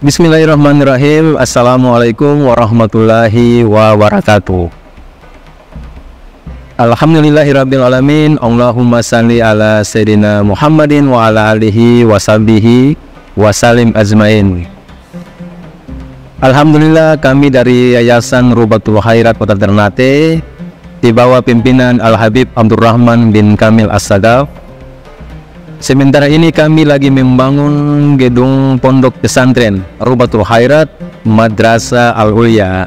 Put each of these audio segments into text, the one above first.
Bismillahirrahmanirrahim. Assalamualaikum warahmatullahi wabarakatuh. Alhamdulillahirabbil alamin. Allahumma salli ala sayyidina Muhammadin wa ala alihi wa sahbihi wa salim ajmain. Alhamdulillah, kami dari Yayasan Rubatul Khairat Kota Ternate di bawah pimpinan Al-Habib Abdurrahman bin Kamil As-Sadaf. Sementara ini kami lagi membangun gedung pondok pesantren Rubatul Khairat Madrasah Al-Ulya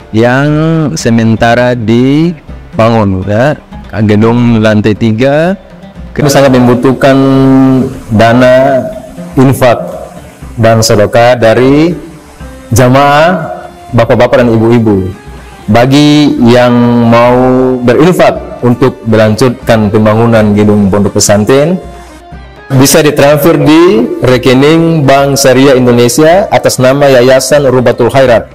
yang sementara dibangun, ya. Gedung lantai 3. Kami sangat membutuhkan dana infak dan sedekah dari jamaah bapak-bapak dan ibu-ibu. Bagi yang mau berinfak untuk melanjutkan pembangunan gedung pondok pesantren, bisa ditransfer di rekening Bank Syariah Indonesia atas nama Yayasan Rubatul Khairat.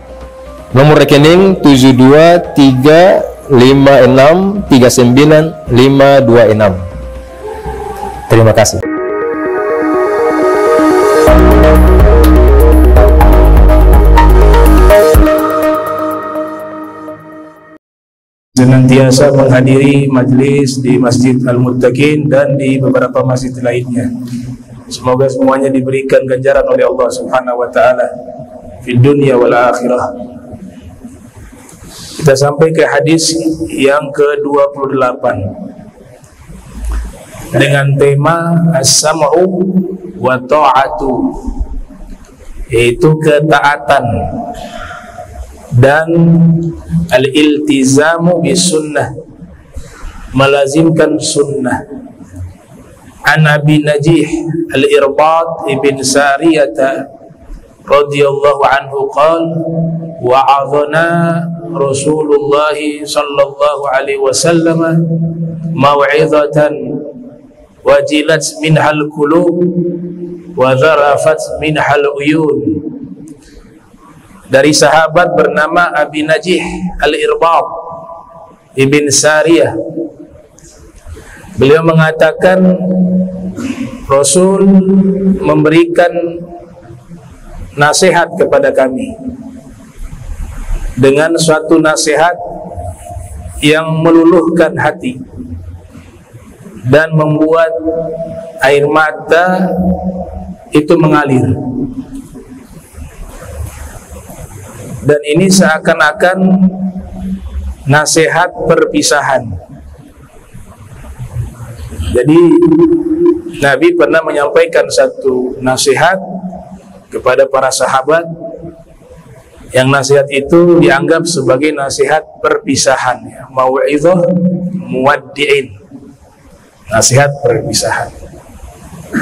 Nomor rekening 723563956. Terima kasih. Senantiasa menghadiri majelis di Masjid Al-Muttaqin dan di beberapa masjid lainnya. Semoga semuanya diberikan ganjaran oleh Allah Subhanahu wa taala di dunia wal akhirah. Kita sampai ke hadis yang ke-28 dengan tema as-sam'u wa ta'atu, yaitu ketaatan dan al-iltizamu bis sunnah, melazimkan sunnah. An Abi Najih al-Irbad ibn Sariyata radhiyallahu anhu qala wa'adhana Rasulullah sallallahu alaihi wasallam mau'izatan wajilat minhal qulub wa dharafat minhal uyun. Dari sahabat bernama Abi Najih al-Irbad ibn Sariyah, beliau mengatakan Rasul memberikan nasihat kepada kami dengan suatu nasihat yang meluluhkan hati dan membuat air mata itu mengalir. Dan ini seakan-akan nasihat perpisahan. Jadi Nabi pernah menyampaikan satu nasihat kepada para sahabat, yang nasihat itu dianggap sebagai nasihat perpisahan, ya. Mau'izah muwaddi'in, nasihat perpisahan,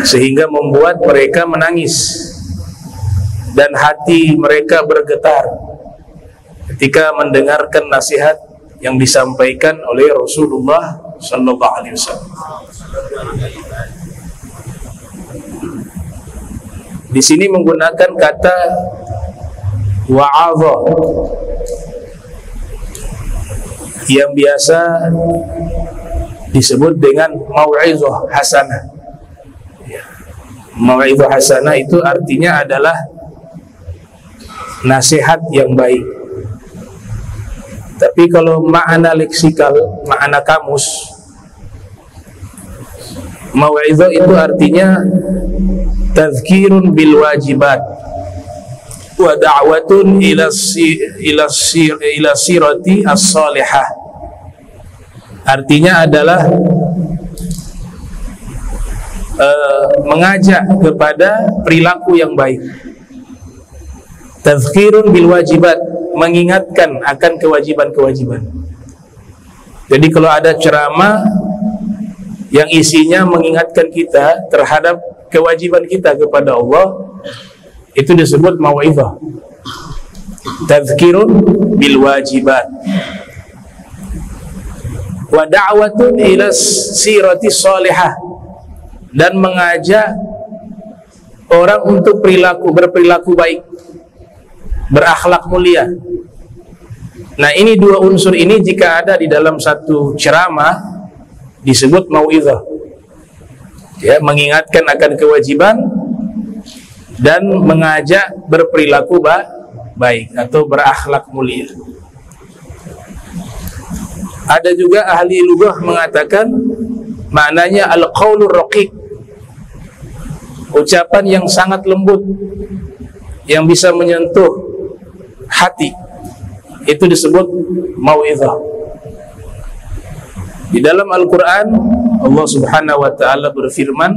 sehingga membuat mereka menangis dan hati mereka bergetar ketika mendengarkan nasihat yang disampaikan oleh Rasulullah sallallahu alaihi wasallam. Di sini menggunakan kata wa'adha yang biasa disebut dengan mau'izah hasanah. Mau'izah hasanah itu artinya adalah nasihat yang baik. Tapi kalau makna leksikal, makna kamus, mau'izah itu artinya tazkirun bil wajibat wa da'watun ila sirati as-salihah. Artinya adalah mengajak kepada perilaku yang baik. Tazkirun bil wajibat, mengingatkan akan kewajiban-kewajiban. Jadi kalau ada ceramah yang isinya mengingatkan kita terhadap kewajiban kita kepada Allah, itu disebut mau'izah. Tazkirun bil wajibat wa da'watun ila sirati salihah, dan mengajak orang untuk berperilaku baik, berakhlak mulia. Nah, ini dua unsur ini jika ada di dalam satu ceramah disebut mau'izah. Ya, mengingatkan akan kewajiban dan mengajak berperilaku baik atau berakhlak mulia. Ada juga ahli lughah mengatakan maknanya al-qaulur raqiq, ucapan yang sangat lembut yang bisa menyentuh hati, itu disebut mau'izah. Di dalam Al-Quran Allah Subhanahu wa ta'ala berfirman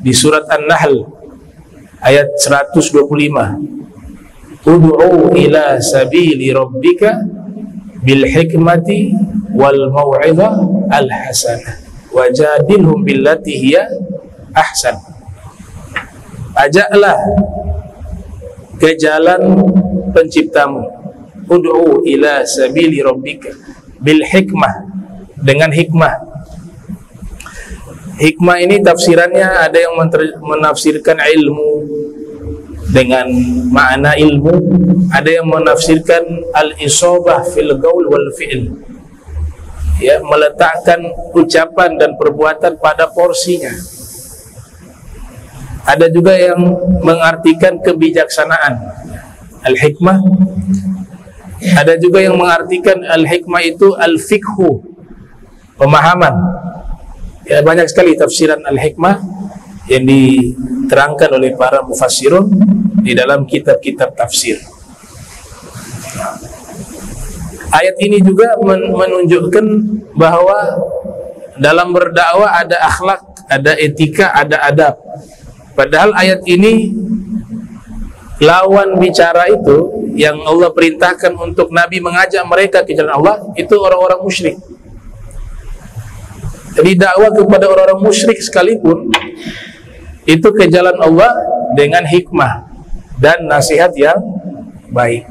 di surat An-Nahl ayat 125, ud'u ila sabili rabbika bil hikmati wal mau'izah al hasanah wajadilhum billati hiya ahsan. Ajaklah ke jalan penciptamu, ud'u ila sabili rabbika bil hikmah, dengan hikmah. Hikmah ini tafsirannya ada yang menafsirkan ilmu dengan makna ilmu, ada yang menafsirkan al-isabah fil qaul wal fi'l, ya, meletakkan ucapan dan perbuatan pada porsinya. Ada juga yang mengartikan kebijaksanaan, al-hikmah. Ada juga yang mengartikan al-hikmah itu al-fiqhu, pemahaman. Ya, banyak sekali tafsiran al-hikmah yang diterangkan oleh para mufassirun di dalam kitab-kitab tafsir. Ayat ini juga menunjukkan bahwa dalam berdakwah ada akhlak, ada etika, ada adab. Padahal ayat ini lawan bicara itu yang Allah perintahkan untuk Nabi mengajak mereka ke jalan Allah itu orang-orang musyrik. Jadi dakwah kepada orang-orang musyrik sekalipun itu ke jalan Allah dengan hikmah dan nasihat yang baik.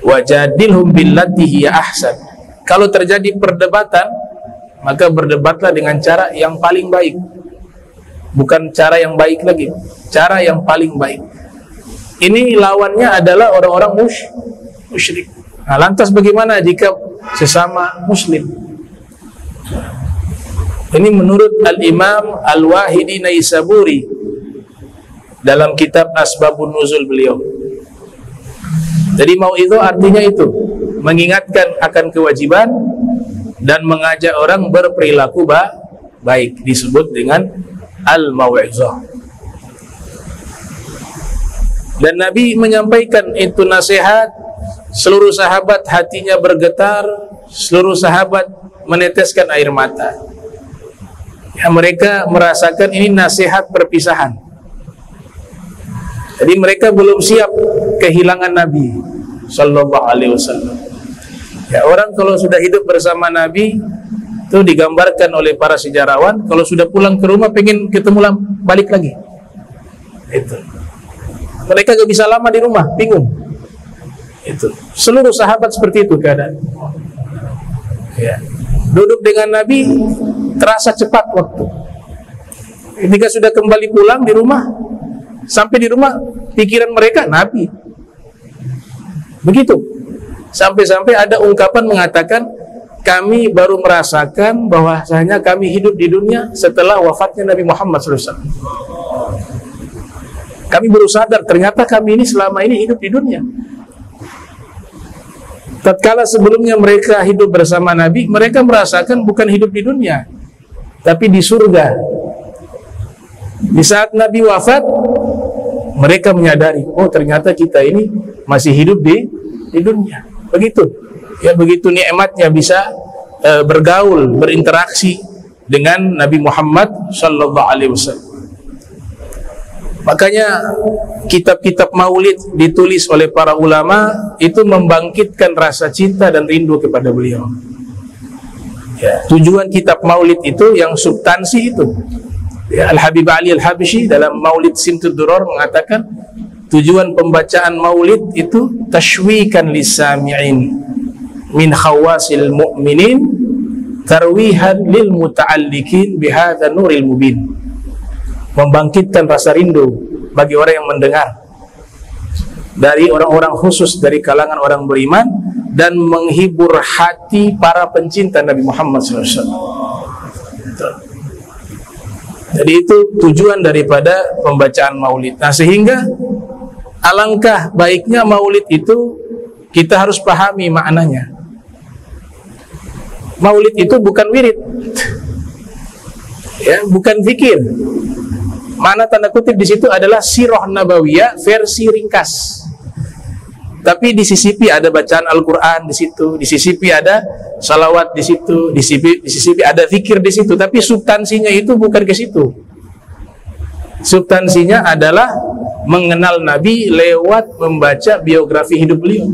Wajadilhum billati hiya ahsan. Kalau terjadi perdebatan, maka berdebatlah dengan cara yang paling baik. Bukan cara yang baik lagi, cara yang paling baik. Ini lawannya adalah orang-orang musyrik. Nah, lantas bagaimana jika sesama muslim? Ini menurut Al-Imam Al-Wahidi Naisaburi dalam kitab Asbabun Nuzul beliau. Jadi mau'izah artinya itu, mengingatkan akan kewajiban dan mengajak orang berperilaku baik, disebut dengan al-mau'izah. Dan Nabi menyampaikan itu nasihat, seluruh sahabat hatinya bergetar, seluruh sahabat meneteskan air mata. Ya, mereka merasakan ini nasihat perpisahan. Jadi mereka belum siap kehilangan Nabi sallallahu alaihi wasallam. Ya, orang kalau sudah hidup bersama Nabi itu digambarkan oleh para sejarawan, kalau sudah pulang ke rumah pengen ketemu balik lagi. Itu. Mereka gak bisa lama di rumah, bingung. Itu. Seluruh sahabat seperti itu keadaan. Ya. Duduk dengan Nabi terasa cepat waktu. Ketika sudah kembali pulang di rumah, sampai di rumah pikiran mereka Nabi. Begitu. Sampai-sampai ada ungkapan mengatakan, kami baru merasakan bahwasanya kami hidup di dunia setelah wafatnya Nabi Muhammad SAW. Kami baru sadar ternyata kami ini selama ini hidup di dunia. Tatkala sebelumnya mereka hidup bersama Nabi, mereka merasakan bukan hidup di dunia, tapi di surga. Di saat Nabi wafat, mereka menyadari, oh ternyata kita ini masih hidup di dunia. Begitu. Ya, begitu nikmatnya bisa bergaul, berinteraksi dengan Nabi Muhammad sallallahu alaihi wasallam. Makanya kitab-kitab maulid ditulis oleh para ulama itu membangkitkan rasa cinta dan rindu kepada beliau. Ya, tujuan kitab maulid itu yang substansi itu. Ya, Al-Habib Ali Al-Habsyi dalam Maulid Simtud Duror mengatakan tujuan pembacaan maulid itu tashwikan lisami'in min khawasil mu'minin tarwihan lil muta'alliqin bihadza nuril mubin. Membangkitkan rasa rindu bagi orang yang mendengar dari orang-orang khusus dari kalangan orang beriman dan menghibur hati para pencinta Nabi Muhammad SAW. Jadi itu tujuan daripada pembacaan maulid. Nah, sehingga Alangkah baiknya maulid itu kita harus pahami maknanya. Maulid itu bukan wirid, ya, bukan zikir. Mana tanda kutip di situ adalah sirah nabawiyah versi ringkas. Tapi disisipi ada bacaan Al-Quran di situ, disisipi ada salawat di situ, disisipi ada zikir di situ. Tapi substansinya itu bukan ke situ. Substansinya adalah mengenal Nabi lewat membaca biografi hidup beliau.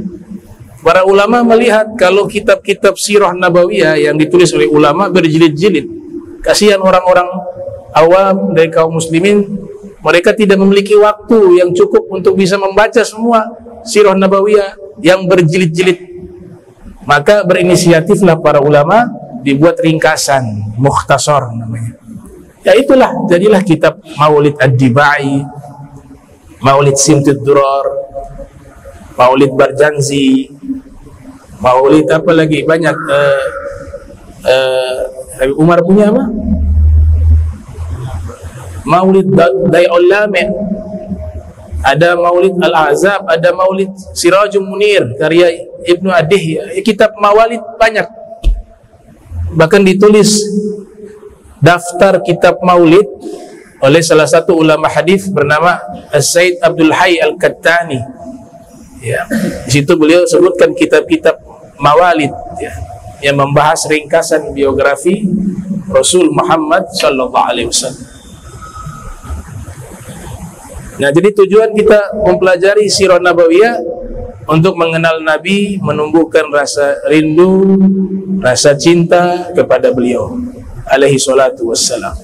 Para ulama melihat kalau kitab-kitab sirah nabawiyah yang ditulis oleh ulama berjilid-jilid, kasihan orang-orang awam dari kaum muslimin, mereka tidak memiliki waktu yang cukup untuk bisa membaca semua sirah nabawiyah yang berjilid-jilid. Maka berinisiatiflah para ulama, dibuat ringkasan, mukhtasar namanya. Ya itulah, jadilah kitab Maulid Ad-Dibai, Maulid Simtud Durar, Maulid Barjanzi, Maulid apa lagi banyak. Umar punya apa? Maulid Dai'ul Lami', ada Maulid Al-Azab, ada Maulid Sirajul Munir karya Ibnu Adih. Kitab mawalid banyak. Bahkan ditulis daftar kitab maulid oleh salah satu ulama hadis bernama As-Said Abdul Hayy Al-Kattani. Ya, di situ beliau sebutkan kitab-kitab mawalid, ya, yang membahas ringkasan biografi Rasul Muhammad sallallahu alaihi wasallam. Nah, jadi tujuan kita mempelajari sirah nabawiyah untuk mengenal Nabi, menumbuhkan rasa rindu, rasa cinta kepada beliau alaihi salatu wassalam.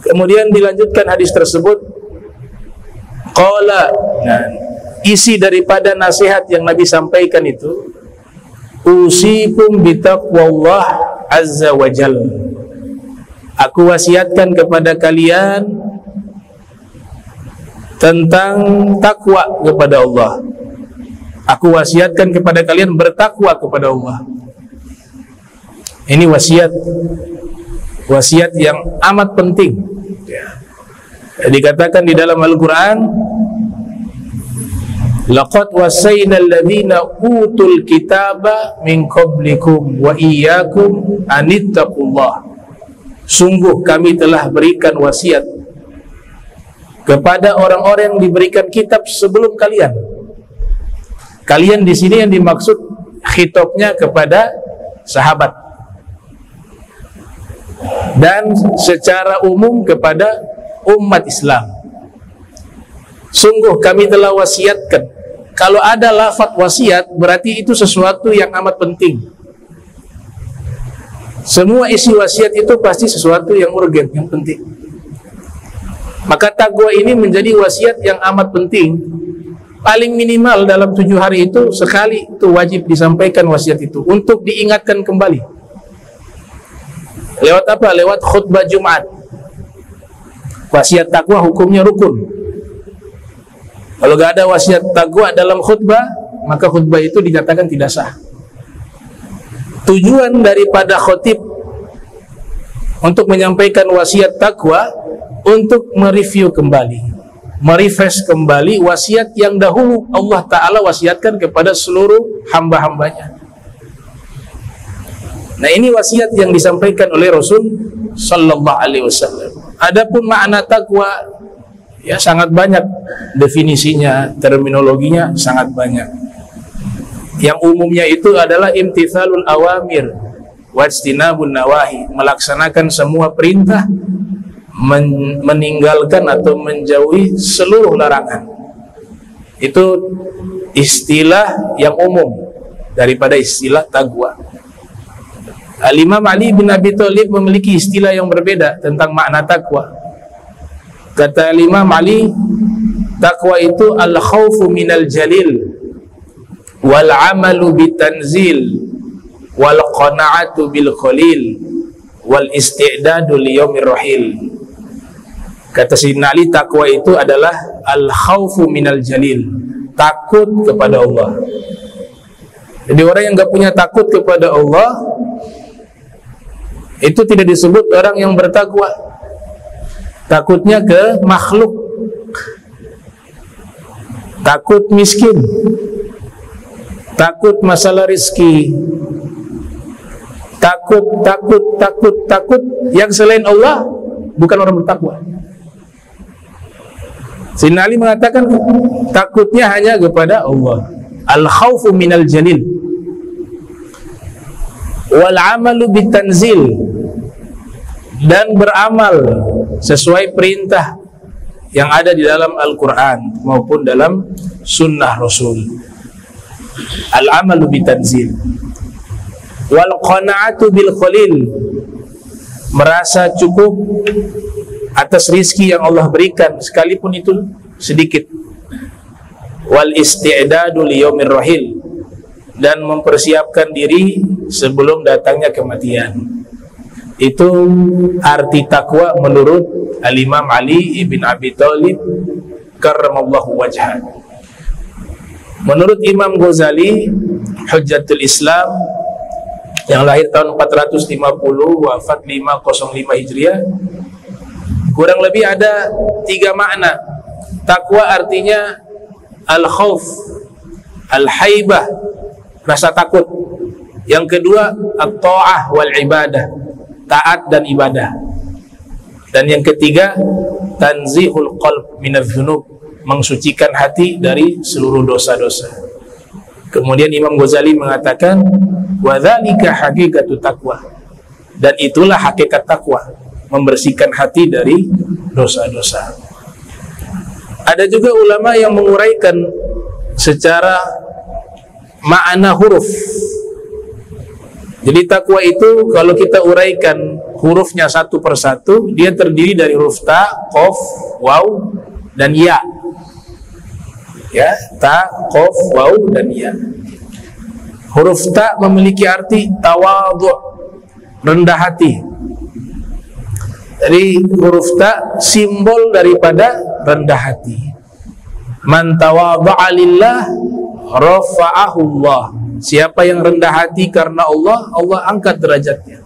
Kemudian dilanjutkan hadis tersebut, qala, nah, isi daripada nasihat yang Nabi sampaikan itu, usikum bitaqwallah azza wa jalla. Aku wasiatkan kepada kalian tentang takwa kepada Allah. Aku wasiatkan kepada kalian bertakwa kepada Allah. Ini wasiat yang amat penting. Dikatakan di dalam Al-Quran, laqad wasayna alladhina utul kitaba min qablikum wa iyyakum anittaqullah. Sungguh kami telah berikan wasiat kepada orang-orang yang diberikan kitab sebelum kalian. Kalian di sini yang dimaksud khitabnya kepada sahabat dan secara umum kepada umat Islam. Sungguh kami telah wasiatkan. Kalau ada lafaz wasiat, berarti itu sesuatu yang amat penting. Semua isi wasiat itu pasti sesuatu yang urgen, yang penting. Maka takwa ini menjadi wasiat yang amat penting. Paling minimal dalam 7 hari itu sekali itu wajib disampaikan wasiat itu untuk diingatkan kembali. Lewat apa? Lewat khutbah Jumat. Wasiat takwa hukumnya rukun. Kalau gak ada wasiat takwa dalam khutbah, maka khutbah itu dinyatakan tidak sah. Tujuan daripada khotib untuk menyampaikan wasiat takwa untuk mereview kembali, merefresh kembali wasiat yang dahulu Allah Ta'ala wasiatkan kepada seluruh hamba-hambanya. Nah, ini wasiat yang disampaikan oleh Rasul Sallallahu Alaihi Wasallam. Adapun makna takwa, ya sangat banyak definisinya, terminologinya sangat banyak. Yang umumnya itu adalah imtithalul awamir wajtinabun nawahi, melaksanakan semua perintah, meninggalkan atau menjauhi seluruh larangan. Itu istilah yang umum daripada istilah takwa. Al-Imam Ali bin Abi Thalib memiliki istilah yang berbeda tentang makna takwa. Kata Imam Ali, takwa itu al-khawfu minal jalil wal amalu bitanzil wal qana'atu bil qalil wal isti'dadu liyaumir rahil. Kata Sayyidina Ali, takwa itu adalah al-khawfu minal jalil, takut kepada Allah. Jadi orang yang enggak punya takut kepada Allah itu tidak disebut orang yang bertakwa. Takutnya ke makhluk, takut miskin, takut masalah rezeki, takut yang selain Allah bukan orang bertakwa. Sayyidina Ali mengatakan takutnya hanya kepada Allah. Al-khawfu minal jalil wal amalu bitanzil, dan beramal sesuai perintah yang ada di dalam Al-Quran maupun dalam sunnah Rasul. Al-amalu bitanzil wal qana'atu bil qalil, merasa cukup atas rizki yang Allah berikan sekalipun itu sedikit. Wal isti'dadu li yaumir rahil, dan mempersiapkan diri sebelum datangnya kematian. Itu arti takwa menurut Al-Imam Ali ibn Abi Thalib karramallahu wajhah. Menurut Imam Ghazali Hujjatul Islam yang lahir tahun 450 wafat 505 Hijriah, kurang lebih ada 3 makna. Takwa artinya al-khauf, al-haibah, rasa takut. Yang kedua at-ta'ah wal ibadah, taat dan ibadah. Dan yang ketiga tanzihul qalb minadz dzunub, mensucikan hati dari seluruh dosa-dosa. Kemudian Imam Ghazali mengatakan wa dzalika haqiqatut taqwa, dan itulah hakikat takwa, membersihkan hati dari dosa-dosa. Ada juga ulama yang menguraikan secara makna huruf. Jadi takwa itu kalau kita uraikan hurufnya satu persatu, dia terdiri dari huruf ta, qaf, waw, dan ya. Ya, ta, qaf, waw, dan ya. Huruf ta memiliki arti tawadhu', rendah hati. Jadi huruf ta simbol daripada rendah hati. Man tawadha'a lillah rafa'ahu Allah. Siapa yang rendah hati karena Allah, Allah angkat derajatnya.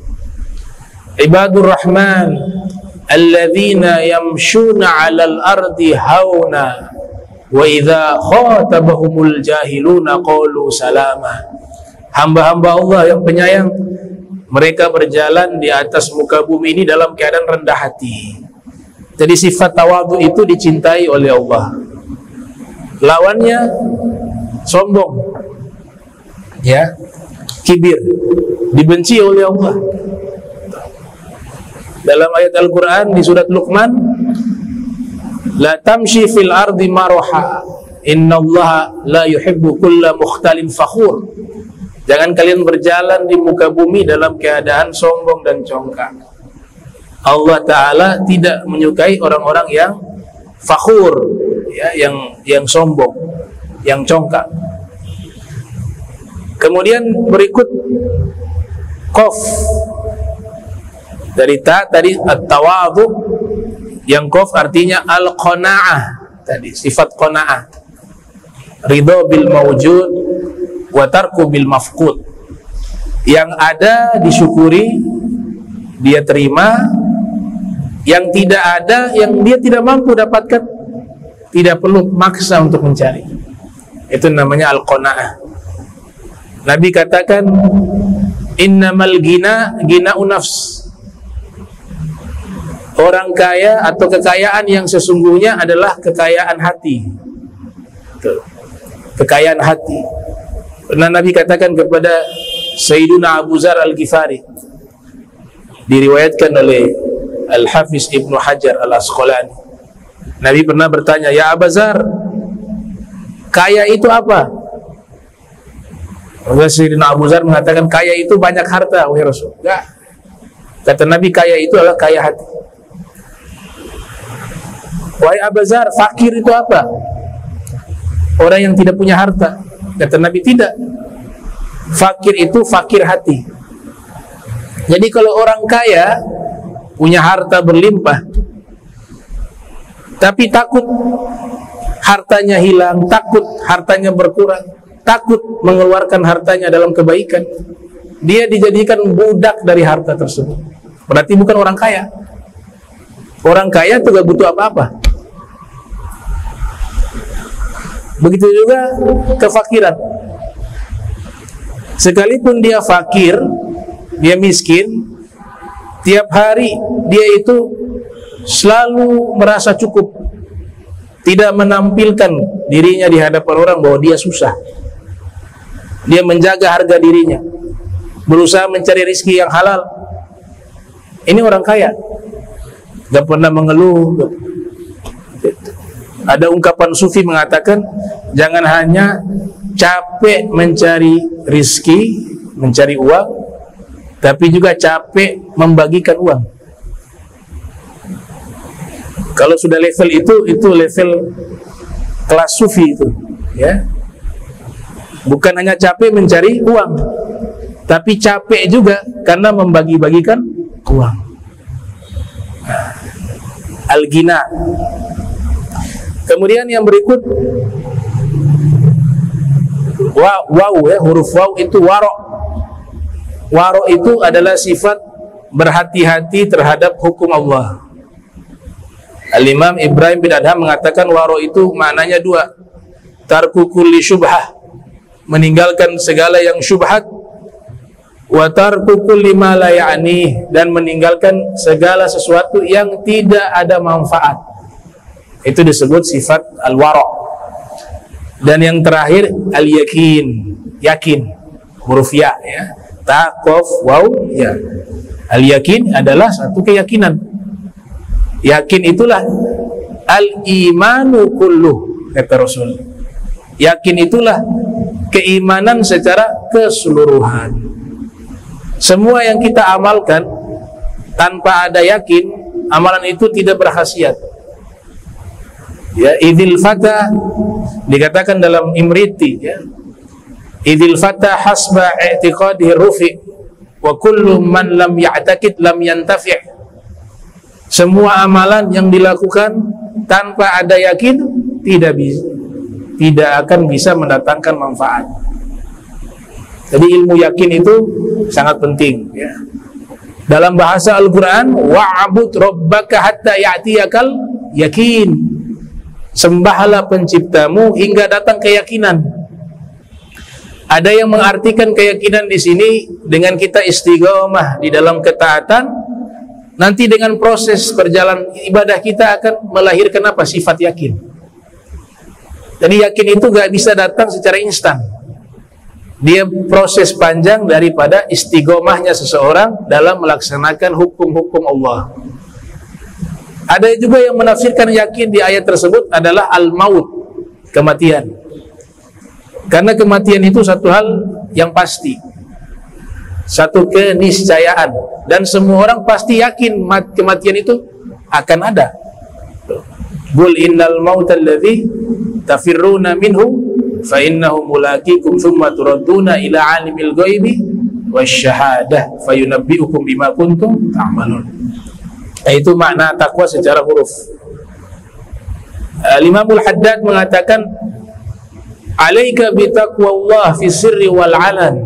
Ibadur Rahman alladzina yamshuna 'alal ardi hauna wa idza khatabahumul jahiluna qalu salama. Hamba-hamba Allah yang penyayang, mereka berjalan di atas muka bumi ini dalam keadaan rendah hati. Jadi sifat tawadhu itu dicintai oleh Allah. Lawannya sombong, ya, kibir, dibenci oleh Allah. Dalam ayat Al-Quran di surat Luqman, la tamshi fil ardi maroha, innallaha la yuhibbu kulla mukhtalin fakhur. Jangan kalian berjalan di muka bumi dalam keadaan sombong dan congkak. Allah Ta'ala tidak menyukai orang-orang yang fakhur, ya, yang sombong, yang congkak. Kemudian berikut qaf. Dari ta tadi at-tawadhu, yang qaf artinya al-qanaah, tadi sifat qanaah. Ridho bil mawjud wa tarku bil mafqud. Yang ada disyukuri, dia terima. Yang tidak ada, yang dia tidak mampu dapatkan, tidak perlu maksa untuk mencari. Itu namanya al-qanaah. Nabi katakan innamal gina'u nafs. Orang kaya atau kekayaan yang sesungguhnya adalah kekayaan hati. Kekayaan hati. Pernah Nabi katakan kepada Sayyiduna Abu Zar Al-Ghifari, diriwayatkan oleh Al-Hafiz Ibnu Hajar Al-Asqalani, Nabi pernah bertanya, ya Abu Zar, kaya itu apa? Sayyidina Abu Zar mengatakan, kaya itu banyak harta, wahai Rasul. Enggak. Kata Nabi, kaya itu adalah kaya hati. Wahai Abu Zar, fakir itu apa? Orang yang tidak punya harta. Kata Nabi, tidak. Fakir itu fakir hati. Jadi kalau orang kaya punya harta berlimpah, tapi takut hartanya hilang, takut hartanya berkurang, takut mengeluarkan hartanya dalam kebaikan, dia dijadikan budak dari harta tersebut. Berarti bukan orang kaya. Orang kaya itu gak butuh apa-apa. Begitu juga kefakiran. Sekalipun dia fakir, dia miskin, tiap hari dia itu selalu merasa cukup, tidak menampilkan dirinya di hadapan orang bahwa dia susah. Dia menjaga harga dirinya, berusaha mencari rezeki yang halal. Ini orang kaya, gak pernah mengeluh. Ada ungkapan sufi mengatakan, jangan hanya capek mencari rezeki, mencari uang, tapi juga capek membagikan uang. Kalau sudah level itu level kelas sufi itu, ya. Bukan hanya capek mencari uang, tapi capek juga karena membagi-bagikan uang. Al-ghina. Kemudian yang berikut, waw, ya, huruf waw itu waro. Waro itu adalah sifat berhati-hati terhadap hukum Allah. Al-Imam Ibrahim bin Adham mengatakan waro itu maknanya dua. Tarku kulli syubhah, meninggalkan segala yang syubhat, wa tarku kulli ma la ya'ni, dan meninggalkan segala sesuatu yang tidak ada manfaat. Itu disebut sifat al-wara. Dan yang terakhir al-yakin, yakin, huruf ya, ya. Ta, qaf, waw, ya. Al-yakin adalah satu keyakinan. Yakin itulah al-imanu kulluh, kata Rasul. Yakin itulah keimanan secara keseluruhan. Semua yang kita amalkan tanpa ada yakin, amalan itu tidak berkhasiat. Ya, idil fata dikatakan dalam Imriti, ya. Idil fata hasba i'tiqadihi rufi wa kullu man lam ya'taqid lam yantafi'. Semua amalan yang dilakukan tanpa ada yakin tidak akan bisa mendatangkan manfaat. Jadi ilmu yakin itu sangat penting, ya. Dalam bahasa Al-Quran, wa'bud rabbaka hatta ya'tiyakal yakin. Sembahlah penciptamu hingga datang keyakinan. Ada yang mengartikan keyakinan di sini dengan kita istiqomah di dalam ketaatan. Nanti dengan proses perjalanan ibadah kita akan melahirkan apa? Sifat yakin. Jadi yakin itu gak bisa datang secara instan. Dia proses panjang daripada istiqomahnya seseorang dalam melaksanakan hukum-hukum Allah. Ada juga yang menafsirkan yakin di ayat tersebut adalah al-maut, kematian. Karena kematian itu satu hal yang pasti, satu keniscayaan, dan semua orang pasti yakin kematian itu akan ada. Qul innal mautal ladzi tafirruna minhu fa innahu mulaqikum thumma turadduna ila alimil ghaibi wasyahadah fayunabbiukum bima kuntum ta'malun. Itu makna takwa secara huruf. Al-Imamul Haddad mengatakan, alaika bitaqwallah fi sirri wal alan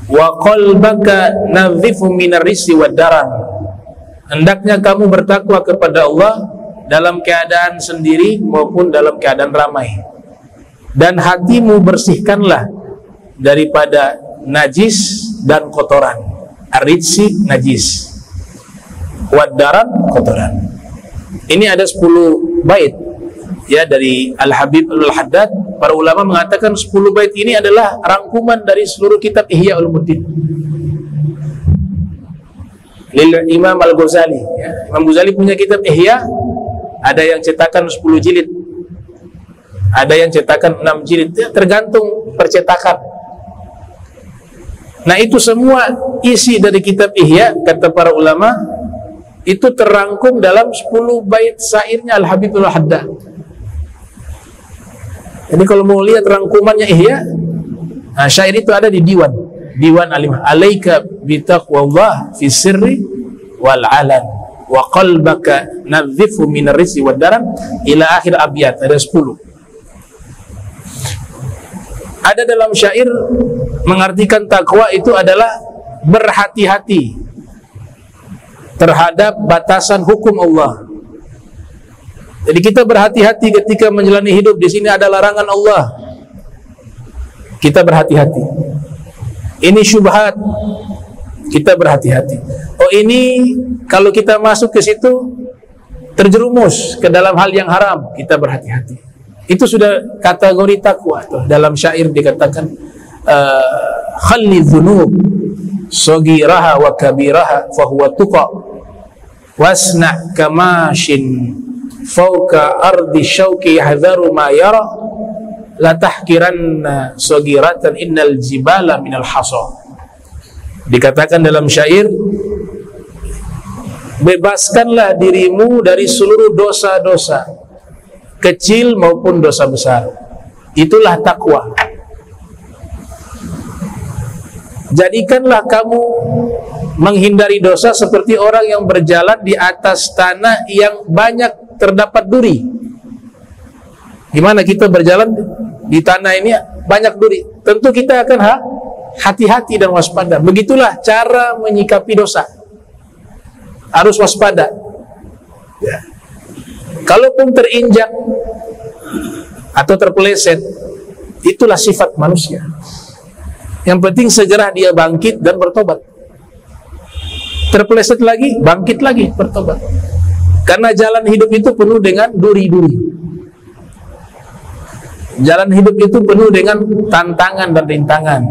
wa qalbaka nadhifu minar risi wad daran. Hendaknya kamu bertakwa kepada Allah dalam keadaan sendiri maupun dalam keadaan ramai, dan hatimu bersihkanlah daripada najis dan kotoran. Ar-rijsi najis, wad daran kotoran. Ini ada 10 bait, ya, dari Al-Habib Al-Haddad. Para ulama mengatakan 10 bait ini adalah rangkuman dari seluruh kitab Ihya Ulumuddin lil Imam Al-Ghazali, ya. Imam Ghazali punya kitab Ihya, ada yang cetakan 10 jilid, ada yang cetakan 6 jilid, ya, tergantung percetakan. Nah, itu semua isi dari kitab Ihya, kata para ulama, itu terangkum dalam 10 bait syairnya Al-Habib Al-Haddad. Jadi kalau mau lihat rangkumannya Ihya, nah, syair itu ada di Diwan Alimah. Alaika bitaqwallah fi sirri wal alan wa qalbaka nadhifu minar rizqi wad daran, ila akhir abiyat. Ada 10. Ada dalam syair mengartikan takwa itu adalah berhati-hati terhadap batasan hukum Allah. Jadi kita berhati-hati ketika menjalani hidup. Di sini ada larangan Allah. Kita berhati-hati. Ini syubhat. Kita berhati-hati. Oh, ini kalau kita masuk ke situ terjerumus ke dalam hal yang haram, kita berhati-hati. Itu sudah kategori takwa tuh. Dalam syair dikatakan khalli dzunub saghiraha wa kabiraha fa huwa tuqa wasna kamashin fauka ardi syauki yahdharu ma yara la tahkiranna saghiratan innal jibala minal hasa. Dikatakan dalam syair, bebaskanlah dirimu dari seluruh dosa-dosa kecil maupun dosa besar. Itulah takwa. Jadikanlah kamu menghindari dosa seperti orang yang berjalan di atas tanah yang banyak terdapat duri. Gimana kita berjalan di tanah ini banyak duri? Tentu kita akan hati-hati dan waspada. Begitulah cara menyikapi dosa. Harus waspada. Ya. Kalaupun terinjak atau terpeleset, itulah sifat manusia. Yang penting segera dia bangkit dan bertobat. Terpeleset lagi, bangkit lagi, bertobat. Karena jalan hidup itu penuh dengan duri-duri. Jalan hidup itu penuh dengan tantangan dan rintangan.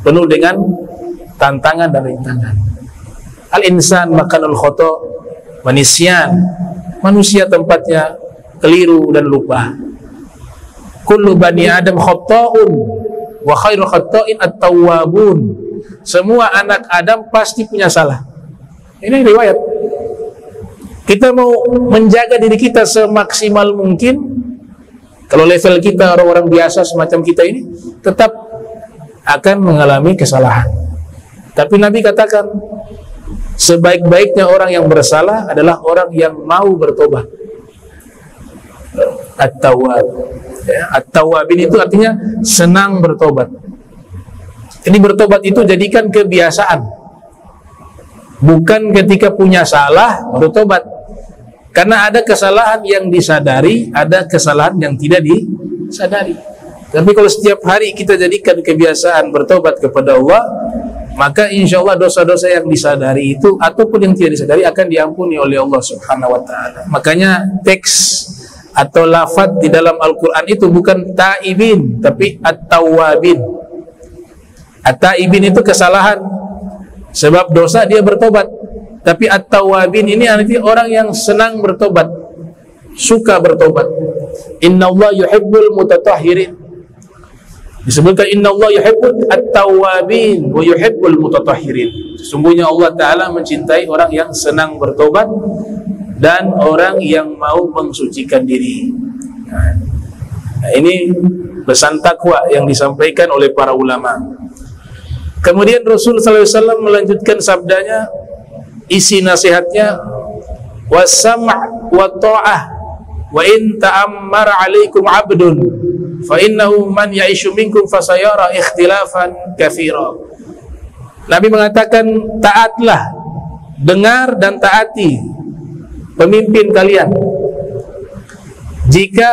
Penuh dengan tantangan dan rintangan. Al-insan makanul khoto wa nisyan. Manusia tempatnya keliru dan lupa. Kullu bani Adam khoto'un wa khairu khoto'in at-tawwabun. Semua anak Adam pasti punya salah. Ini riwayat. Kita mau menjaga diri kita semaksimal mungkin. Kalau level kita orang-orang biasa semacam kita ini, tetap akan mengalami kesalahan. Tapi Nabi katakan, sebaik-baiknya orang yang bersalah adalah orang yang mau bertobat. At-tawwab. Ya, at-tawwabin itu artinya senang bertobat. Ini bertobat itu jadikan kebiasaan. Bukan ketika punya salah bertobat. Karena ada kesalahan yang disadari, ada kesalahan yang tidak disadari. Tapi kalau setiap hari kita jadikan kebiasaan bertobat kepada Allah, maka insya Allah dosa-dosa yang disadari itu ataupun yang tidak disadari akan diampuni oleh Allah Subhanahu wa ta'ala. Makanya teks atau lafaz di dalam Al-Quran itu bukan ta'ibin, tapi at-tawwabin. At-ta'ibin itu kesalahan, sebab dosa dia bertobat. Tapi at-tawwabin ini artinya orang yang senang bertobat, suka bertobat. Inna Allah yuhibbul mutatahhirin. Disebutkan Inna Allah yuhibbul at-tawwabin wa yuhibbul mutatahhirin. Sesungguhnya Allah Ta'ala mencintai orang yang senang bertobat dan orang yang mau mensucikan diri. Nah, ini pesan takwa yang disampaikan oleh para ulama. Kemudian Rasul SAW melanjutkan sabdanya, isi nasihatnya, wasam' wa ta'ah wa in ta'ammara 'alaikum 'abdun fa innahu man ya'ishu minkum fasayara ikhtilafan katsira. Nabi mengatakan, taatlah, dengar dan taati pemimpin kalian. Jika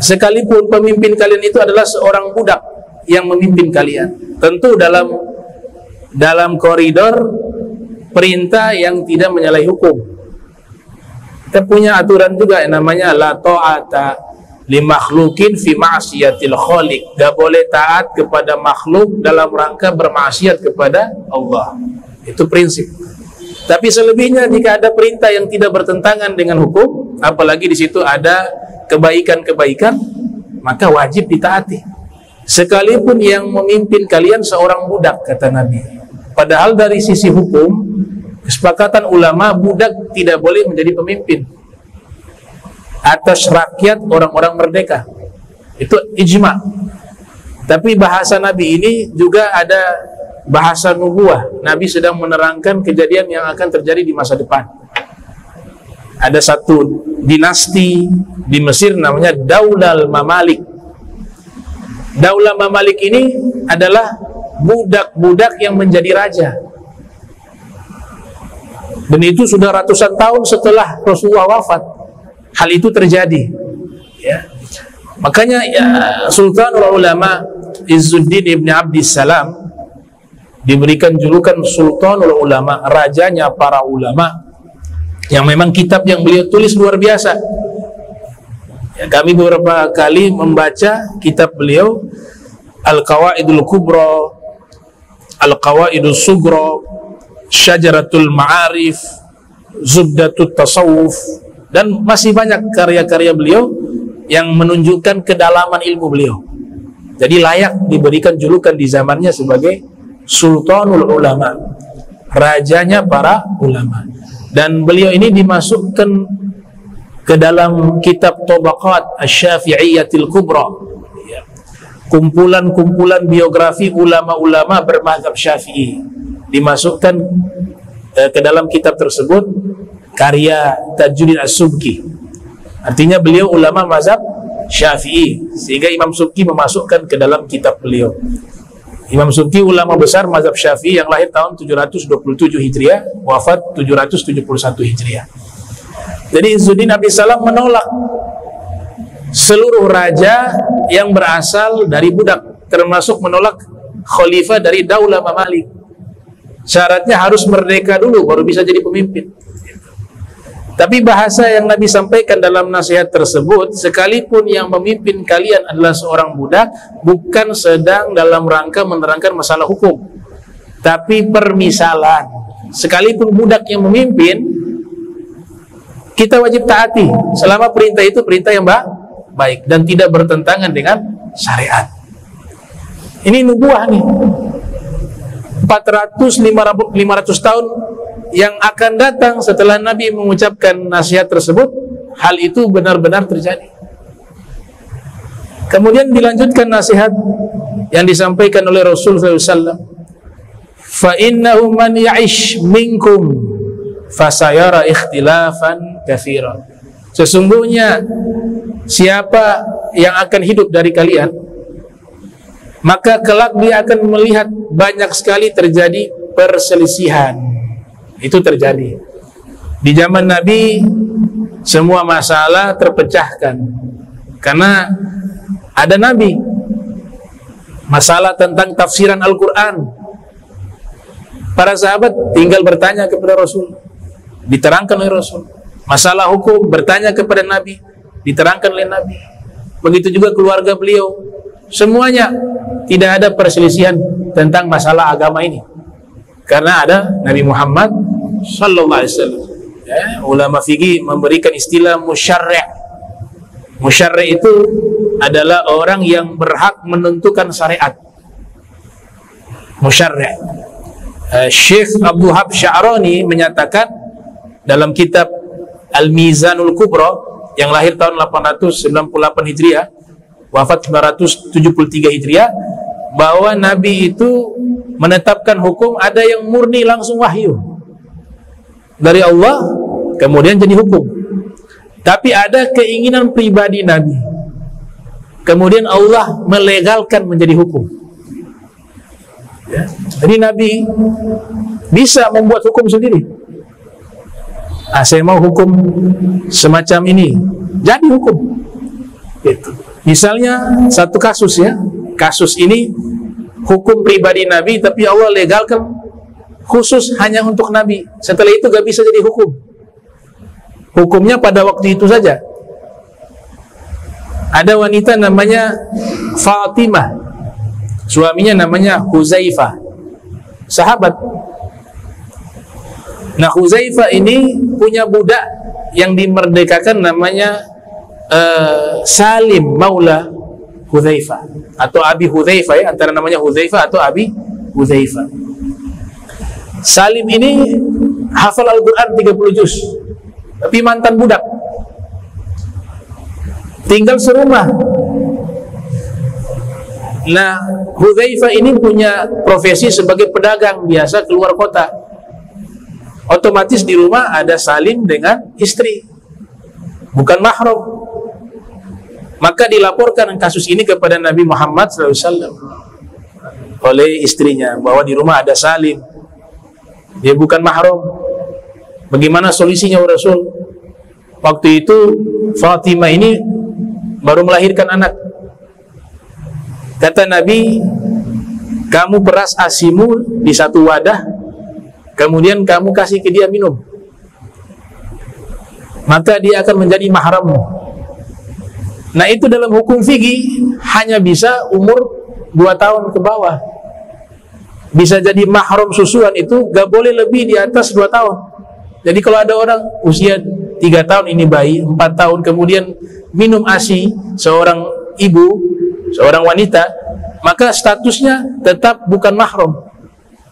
sekalipun pemimpin kalian itu adalah seorang budak yang memimpin kalian, tentu dalam koridor perintah yang tidak menyalahi hukum. Kita punya aturan juga yang namanya la ta'ata li makhlukin fi ma'siyatil khaliq. Gak boleh taat kepada makhluk dalam rangka bermaksiat kepada Allah. Itu prinsip. Tapi selebihnya jika ada perintah yang tidak bertentangan dengan hukum, apalagi di situ ada kebaikan-kebaikan, maka wajib ditaati. Sekalipun yang memimpin kalian seorang budak, kata Nabi. Padahal dari sisi hukum, kesepakatan ulama, budak tidak boleh menjadi pemimpin atas rakyat orang-orang merdeka. Itu ijma. Tapi bahasa Nabi ini juga ada bahasa nubuah. Nabi sedang menerangkan kejadian yang akan terjadi di masa depan. Ada satu dinasti di Mesir namanya Daulal Mamalik. Daulah Mamalik ini adalah budak-budak yang menjadi raja. Dan itu sudah ratusan tahun setelah Rasulullah wafat. hal itu terjadi. Ya. Makanya ya, Sultanul Ulama Izzuddin Ibn Abdissalam diberikan julukan Sultanul Ulama, rajanya para ulama, yang memang kitab yang beliau tulis luar biasa. Ya, kami beberapa kali membaca kitab beliau, Al-Qawaidul Kubra, Al-Qawaidul Sugra, Syajaratul Ma'arif, Zubdatut Tasawuf, dan masih banyak karya-karya beliau yang menunjukkan kedalaman ilmu beliau. Jadi layak diberikan julukan di zamannya sebagai Sultanul Ulama, rajanya para ulama. Dan beliau ini dimasukkan ke dalam kitab Tabaqat Asy-Syafi'iyyatil Kubra, kumpulan-kumpulan biografi ulama-ulama bermazhab Syafi'i, dimasukkan ke dalam kitab tersebut, karya Tajuddin As-Subki. Artinya beliau ulama mazhab Syafi'i, sehingga Imam Subki memasukkan ke dalam kitab beliau. Imam Subki ulama besar mazhab Syafi'i yang lahir tahun 727 Hijriah, wafat 771 Hijriah. Jadi Izzuddin Abdissalam menolak seluruh raja yang berasal dari budak, termasuk menolak khalifah dari Daulah Mamalik. Syaratnya harus merdeka dulu baru bisa jadi pemimpin. Tapi bahasa yang Nabi sampaikan dalam nasihat tersebut, sekalipun yang memimpin kalian adalah seorang budak, bukan sedang dalam rangka menerangkan masalah hukum, tapi permisalan. Sekalipun budak yang memimpin, kita wajib taati selama perintah itu perintah yang baik dan tidak bertentangan dengan syariat. Ini nubuah nih, 400-500 tahun yang akan datang setelah Nabi mengucapkan nasihat tersebut, hal itu benar-benar terjadi. Kemudian dilanjutkan nasihat yang disampaikan oleh Rasulullah SAW, fa innahu man ya'ish minkum fasayara ikhtilafan katsiran. Sesungguhnya siapa yang akan hidup dari kalian, maka kelak dia akan melihat banyak sekali terjadi perselisihan. Itu terjadi di zaman Nabi. Semua masalah terpecahkan karena ada Nabi. Masalah tentang tafsiran Al-Quran, para sahabat tinggal bertanya kepada Rasul, diterangkan oleh Rasul. Masalah hukum bertanya kepada Nabi, diterangkan oleh Nabi. Begitu juga keluarga beliau, semuanya tidak ada perselisihan tentang masalah agama ini, karena ada Nabi Muhammad sallallahu alaihi wasallam. Ya, ulama fikih memberikan istilah musyarri'. Musyarri' itu adalah orang yang berhak menentukan syariat. Musyarri'. Syekh Abdul Wahab Sya'rani menyatakan dalam kitab Al-Mizanul Kubra yang lahir tahun 898 Hijriah, wafat 973 Hijriah, bahwa Nabi itu menetapkan hukum ada yang murni langsung wahyu dari Allah, kemudian jadi hukum. Tapi ada keinginan pribadi Nabi, kemudian Allah melegalkan menjadi hukum. Ya. Jadi Nabi bisa membuat hukum sendiri. Saya mau hukum semacam ini, jadi hukum. Gitu. Misalnya satu kasus, ya, kasus ini hukum pribadi Nabi, tapi Allah legalkan khusus hanya untuk Nabi. Setelah itu gak bisa jadi hukum. Hukumnya pada waktu itu saja. Ada wanita namanya Fatimah, suaminya namanya Huzaifah, sahabat. Nah, Huzaifah ini punya budak yang dimerdekakan namanya Salim Maula Huzaifah atau Abi Huzaifah, ya, antara namanya Huzaifah atau Abi Huzaifah. Salim ini hafal Al-Quran 30 juz, tapi mantan budak, tinggal serumah. Nah, Huzaifah ini punya profesi sebagai pedagang, biasa keluar kota. Otomatis di rumah ada Salim dengan istri, bukan mahram. Maka dilaporkan kasus ini kepada Nabi Muhammad SAW oleh istrinya, bahwa di rumah ada Salim, dia bukan mahram. Bagaimana solusinya Rasul? waktu itu Fatimah ini baru melahirkan anak. Kata Nabi, kamu peras asimu di satu wadah, kemudian kamu kasih ke dia minum, maka dia akan menjadi mahrammu. Nah, itu dalam hukum fikih hanya bisa umur 2 tahun ke bawah. Bisa jadi mahram susuan itu gak boleh lebih di atas 2 tahun. Jadi kalau ada orang usia 3 tahun, ini bayi 4 tahun, kemudian minum ASI seorang ibu, seorang wanita, maka statusnya tetap bukan mahram.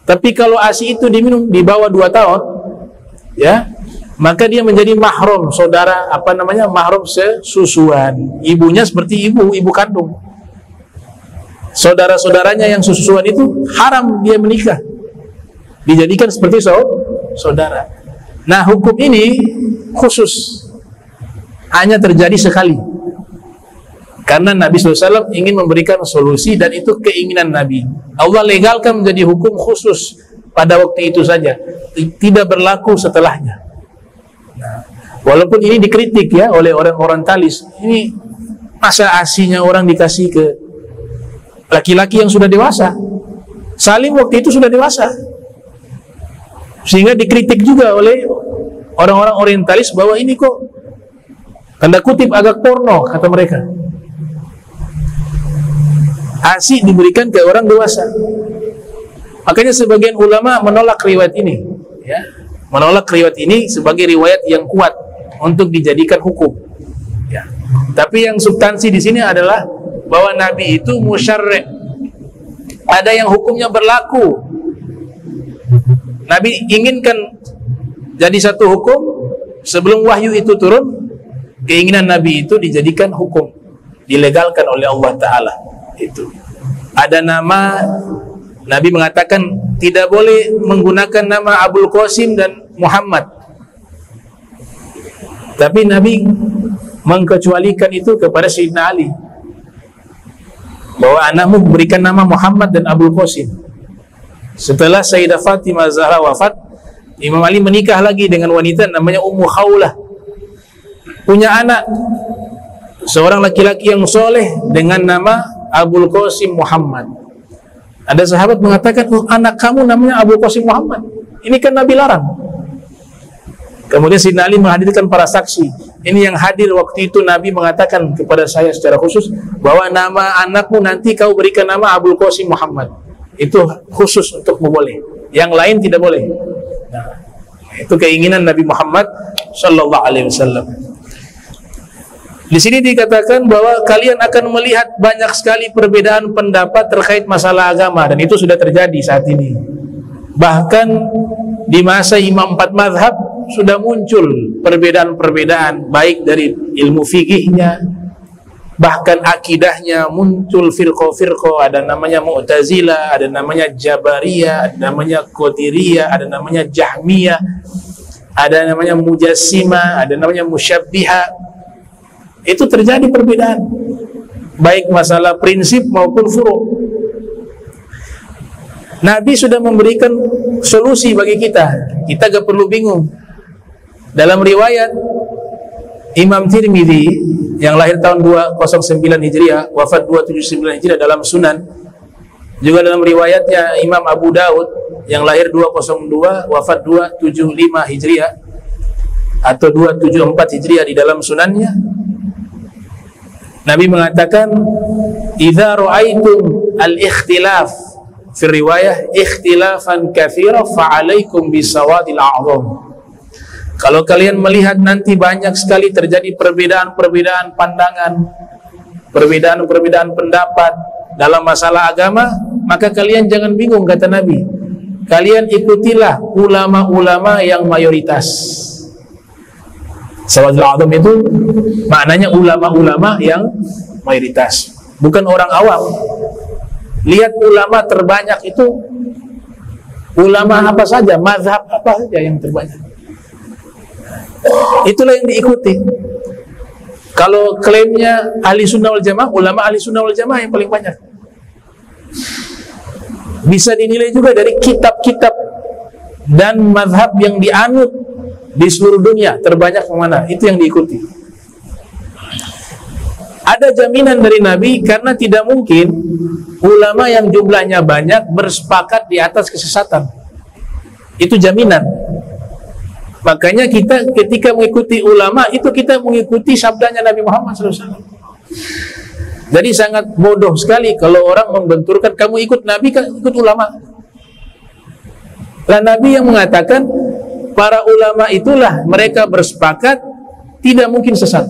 Tapi kalau ASI itu diminum di bawah 2 tahun, ya, maka dia menjadi mahram, saudara, mahram sesusuan. Ibunya seperti ibu kandung. Saudara-saudaranya yang susuan itu haram dia menikah, dijadikan seperti saudara. Nah, hukum ini khusus, hanya terjadi sekali, karena Nabi SAW ingin memberikan solusi, dan itu keinginan Nabi. Allah legalkan menjadi hukum khusus pada waktu itu saja, tidak berlaku setelahnya. Nah, walaupun ini dikritik ya oleh orang-orang talis, ini masa asinya orang dikasih ke laki-laki yang sudah dewasa. Salim waktu itu sudah dewasa, sehingga dikritik juga oleh orang-orang orientalis bahwa ini kok tanda kutip agak porno, kata mereka. ASI diberikan ke orang dewasa. Makanya sebagian ulama menolak riwayat ini, ya, menolak riwayat ini sebagai riwayat yang kuat untuk dijadikan hukum. Ya. Tapi yang substansi di sini adalah bahwa Nabi itu musyarri', ada yang hukumnya berlaku. Nabi inginkan jadi satu hukum sebelum wahyu itu turun. Keinginan Nabi itu dijadikan hukum, dilegalkan oleh Allah Ta'ala. Itu ada nama, Nabi mengatakan tidak boleh menggunakan nama Abul Qasim dan Muhammad, tapi Nabi mengkecualikan itu kepada Sayyidina Ali, bahwa anakmu berikan nama Muhammad dan Abul Qasim. Setelah Sayyidah Fatimah Zahra wafat, Imam Ali menikah lagi dengan wanita namanya Ummu Khawlah, punya anak seorang laki-laki yang soleh dengan nama Abul Qasim Muhammad. Ada sahabat mengatakan, oh, anak kamu namanya Abul Qasim Muhammad, ini kan Nabi larang. Kemudian Sayyidina Ali menghadirkan para saksi. Ini yang hadir waktu itu. Nabi mengatakan kepada saya secara khusus bahwa nama anakmu nanti kau berikan nama Abul Qasim Muhammad. Itu khusus untukmu boleh, yang lain tidak boleh. Nah, itu keinginan Nabi Muhammad sallallahu alaihi wasallam. Di sini dikatakan bahwa kalian akan melihat banyak sekali perbedaan pendapat terkait masalah agama, dan itu sudah terjadi saat ini. Bahkan di masa Imam 4 mazhab sudah muncul perbedaan-perbedaan, baik dari ilmu fikihnya, bahkan akidahnya muncul firqah-firqah. Ada namanya Mu'tazilah, ada namanya Jabariyah, ada namanya Qadiriyah, ada namanya Jahmiyah, ada namanya Mujassimah, ada namanya Musyabbihah. Itu terjadi perbedaan, baik masalah prinsip maupun furu'. Nabi sudah memberikan solusi bagi kita gak perlu bingung. Dalam riwayat Imam Tirmidzi yang lahir tahun 209 Hijriah, wafat 279 Hijriah dalam Sunan, juga dalam riwayatnya Imam Abu Daud yang lahir 202, wafat 275 Hijriah atau 274 Hijriah di dalam Sunannya, Nabi mengatakan, "Idza ra'aitum al-ikhtilaf fi riwayah ikhtilafan katsira fa 'alaikum bisawadil a'zam." Kalau kalian melihat nanti banyak sekali terjadi perbedaan-perbedaan pandangan, perbedaan-perbedaan pendapat dalam masalah agama, maka kalian jangan bingung, kata Nabi. Kalian ikutilah ulama-ulama yang mayoritas. Sawadil a'zam itu maknanya ulama-ulama yang mayoritas, bukan orang awam. Lihat ulama terbanyak itu ulama apa saja, mazhab apa saja yang terbanyak. Itulah yang diikuti. Kalau klaimnya ahli sunnah wal jamaah, ulama ahli sunnah wal jamaah yang paling banyak. Bisa dinilai juga dari kitab-kitab dan mazhab yang dianut di seluruh dunia terbanyak yang mana, itu yang diikuti. Ada jaminan dari Nabi karena tidak mungkin ulama yang jumlahnya banyak bersepakat di atas kesesatan. Itu jaminan. Makanya kita ketika mengikuti ulama itu kita mengikuti sabdanya Nabi Muhammad SAW. Jadi sangat bodoh sekali kalau orang membenturkan kamu ikut Nabi, kan ikut ulama. Lah Nabi yang mengatakan para ulama itulah mereka bersepakat tidak mungkin sesat.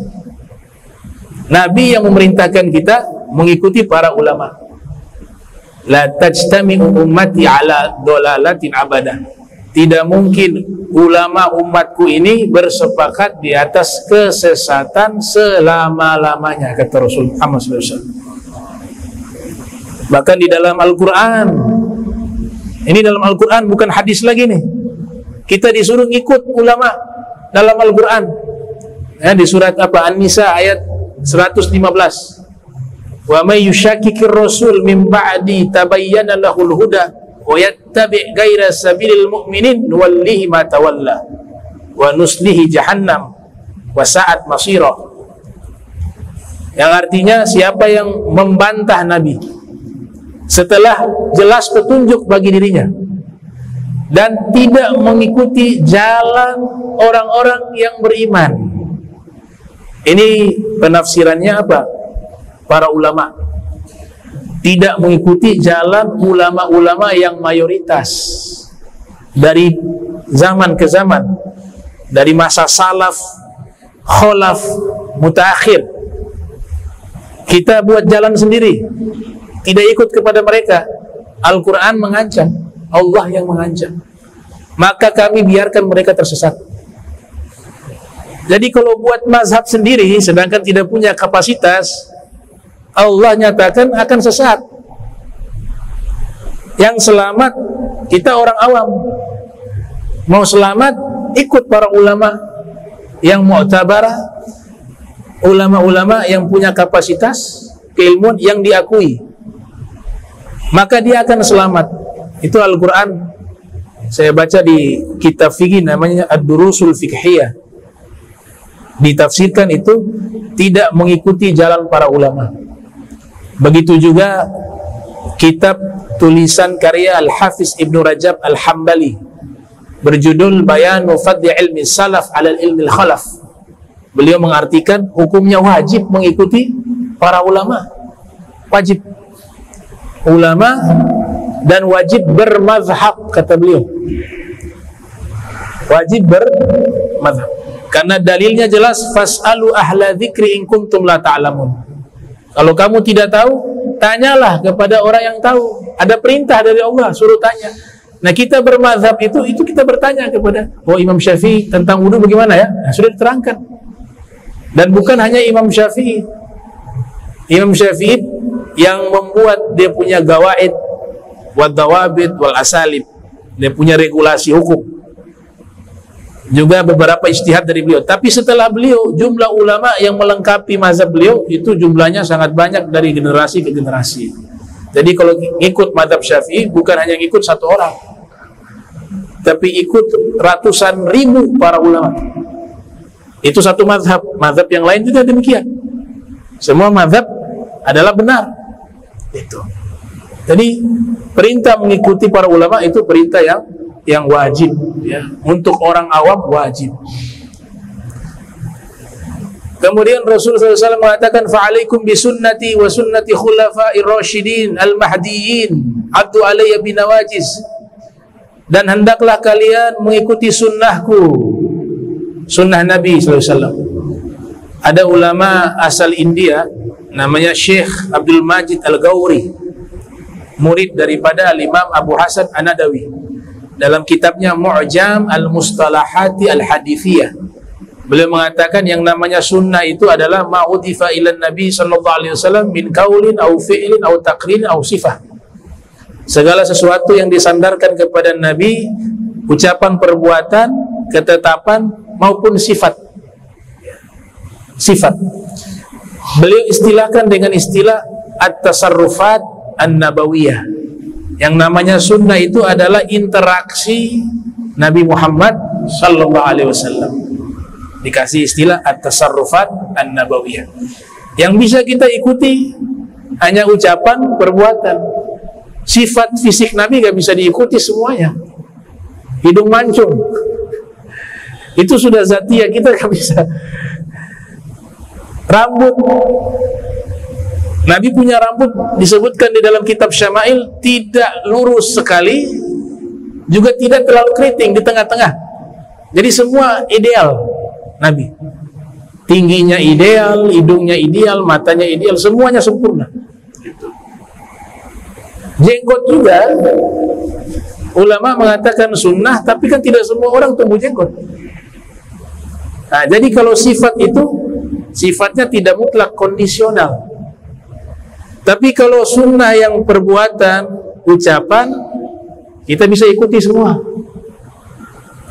Nabi yang memerintahkan kita mengikuti para ulama. La tajtami'u ummati ala dolalatin abadah. Tidak mungkin ulama umatku ini bersepakat di atas kesesatan selama-lamanya, kata Rasul Muhammad SAW. Bahkan di dalam Al-Quran, ini dalam Al-Quran bukan hadis lagi nih, kita disuruh ngikut ulama dalam Al-Quran ya, di surat apa? An-Nisa ayat 115. Wa may yushakkikir rasul min ba'di tabayyana lahul huda wa yattabi' ghaira sabilil mu'minin nuwallihi ma tawalla wa nuslihi jahannam wa sa'at masira. Yang artinya siapa yang membantah Nabi setelah jelas petunjuk bagi dirinya dan tidak mengikuti jalan orang-orang yang beriman. Ini penafsirannya apa? Para ulama tidak mengikuti jalan ulama-ulama yang mayoritas dari zaman ke zaman, dari masa salaf, kholaf, mutaakhir. Kita buat jalan sendiri, tidak ikut kepada mereka. Al-Quran mengancam, Allah yang mengancam, maka kami biarkan mereka tersesat. Jadi kalau buat mazhab sendiri sedangkan tidak punya kapasitas, Allah nyatakan akan sesat. Yang selamat kita orang awam. Mau selamat ikut para ulama yang mu'tabarah, ulama-ulama yang punya kapasitas keilmuan yang diakui, maka dia akan selamat. Itu Al-Quran. Saya baca di kitab fikih namanya Ad-Durusul Fiqhiyah, ditafsirkan itu tidak mengikuti jalan para ulama. Begitu juga kitab tulisan karya Al-Hafiz Ibnu Rajab Al-Hambali berjudul Bayanu Fadli Ilmi Salaf ala Ilmi Khalaf. Beliau mengartikan hukumnya wajib mengikuti para ulama, wajib ulama, dan wajib bermazhab, kata beliau. Wajib bermazhab karena dalilnya jelas, fas'alu ahla dzikri in kuntum la ta'lamun. Kalau kamu tidak tahu, tanyalah kepada orang yang tahu. Ada perintah dari Allah, suruh tanya. Nah kita bermazhab itu kita bertanya kepada Imam Syafi'i tentang wudu bagaimana ya? Nah, sudah diterangkan. Dan bukan hanya Imam Syafi'i. Imam Syafi'i yang membuat dia punya gawaid wad dawabit wal asalib. Dia punya regulasi hukum. Juga beberapa ijtihad dari beliau. Tapi setelah beliau, jumlah ulama yang melengkapi mazhab beliau itu jumlahnya sangat banyak dari generasi ke generasi. Jadi kalau ikut mazhab Syafi'i bukan hanya ikut satu orang, tapi ikut ratusan ribu para ulama. Itu satu mazhab. Mazhab yang lain juga demikian. Semua mazhab adalah benar. Itu. Jadi perintah mengikuti para ulama itu perintah yang wajib ya, untuk orang awam wajib. Kemudian Rasulullah SAW mengatakan fa'alaikum bisunnati wa sunnati khulafa'ir rasyidin al-mahdiyyin addu alayya binawajiz, dan hendaklah kalian mengikuti sunnahku, sunnah Nabi SAW. Ada ulama asal India namanya Syekh Abdul Majid Al-Ghawri, murid daripada Al-Imam Abu Hasan An-Nadawi. Dalam kitabnya Mu'jam Al-Mustalahati Al-Hadithiyah, beliau mengatakan yang namanya sunnah itu adalah ma'udifa ilan Nabi sallallahu alaihi wasallam min qaulin au fi'lin au taqrin au sifah. Segala sesuatu yang disandarkan kepada Nabi, ucapan, perbuatan, ketetapan maupun sifat. Sifat. Beliau istilahkan dengan istilah at-tasarrufat an-nabawiyah. Yang namanya sunnah itu adalah interaksi Nabi Muhammad sallallahu alaihi wasallam. Dikasih istilah at-tasarrufat an-nabawiyah. Yang bisa kita ikuti hanya ucapan, perbuatan. Sifat fisik Nabi gak bisa diikuti semuanya. Hidung mancung, itu sudah zatiyah, kita gak bisa. Rambut, Nabi punya rambut disebutkan di dalam kitab Syama'il tidak lurus sekali, juga tidak terlalu keriting, di tengah-tengah. Jadi semua ideal Nabi. Tingginya ideal, hidungnya ideal, matanya ideal, semuanya sempurna. Jenggot juga, ulama mengatakan sunnah, tapi kan tidak semua orang tumbuh jenggot. Nah, jadi kalau sifat itu sifatnya tidak mutlak, kondisional. Tapi kalau sunnah yang perbuatan, ucapan, kita bisa ikuti semua.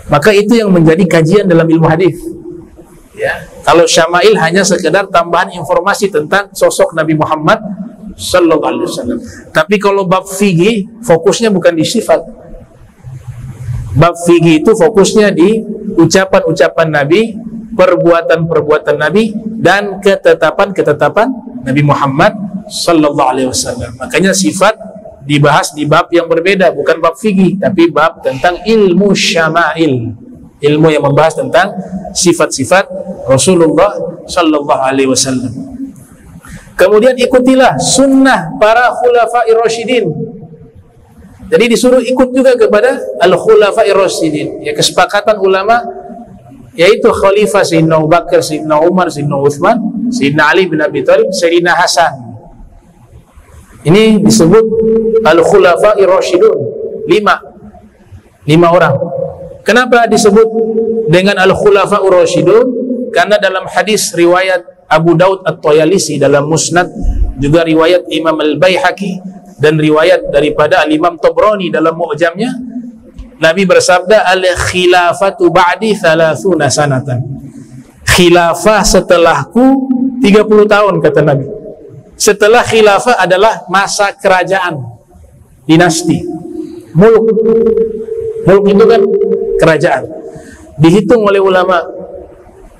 Maka itu yang menjadi kajian dalam ilmu hadis. Ya, kalau syama'il hanya sekedar tambahan informasi tentang sosok Nabi Muhammad sallallahu alaihi wasallam. Tapi kalau bab fikih fokusnya bukan di sifat. Bab fikih itu fokusnya di ucapan-ucapan Nabi, perbuatan-perbuatan Nabi, dan ketetapan-ketetapan Nabi Muhammad sallallahu alaihi wasallam. Makanya sifat dibahas di bab yang berbeda, bukan bab fikih, tapi bab tentang ilmu syama'il, ilmu yang membahas tentang sifat-sifat Rasulullah sallallahu alaihi wasallam. Kemudian ikutilah sunnah para khulafa'ir rasyidin. Jadi disuruh ikut juga kepada al-khulafa'ir rasyidin. Ya, kesepakatan ulama yaitu khalifah Sayyidina Abu Bakar, Sayyidina Umar, Sayyidina Uthman, Sayyidina Ali bin Abi Thalib, Sayyidina Hasan. Ini disebut al-khulafa'ir rasyidun. 5 orang. Kenapa disebut dengan al-khulafa'ir rasyidun? Karena dalam hadis riwayat Abu Daud At-Tayalisi dalam Musnad, juga riwayat Imam Al-Baihaqi, dan riwayat daripada Al-Imam Tabrani dalam Mu'jamnya, Nabi bersabda, al-khilafatu ba'di 30 sanatan. Khilafah setelahku 30 tahun, kata Nabi. Setelah khilafah adalah masa kerajaan, dinasti, muluk. Muluk itu kan kerajaan. Dihitung oleh ulama,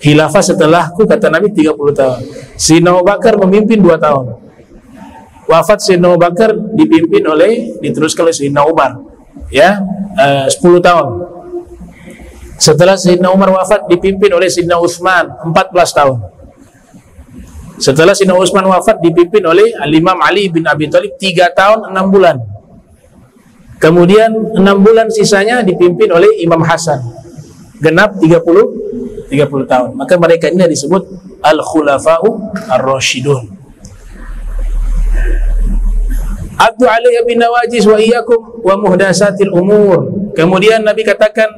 khilafah setelahku, kata Nabi, 30 tahun. Sayyidina Abu Bakar memimpin 2 tahun. Wafat Sayyidina Abu Bakar diteruskan oleh Sayyidina Umar, ya, 10 tahun. Setelah Sayyidina Umar wafat, dipimpin oleh Sayyidina Uthman 14 tahun. Setelah Sayyidina Uthman wafat, dipimpin oleh Al-Imam Ali bin Abi Thalib 3 tahun 6 bulan. Kemudian 6 bulan sisanya dipimpin oleh Imam Hasan, genap 30 tahun. Maka mereka ini disebut al-khulafa'u ar-rasyidun. Abdu alaiha bin nawajis wa iyyakum wa muhdatsatil umur. Kemudian Nabi katakan,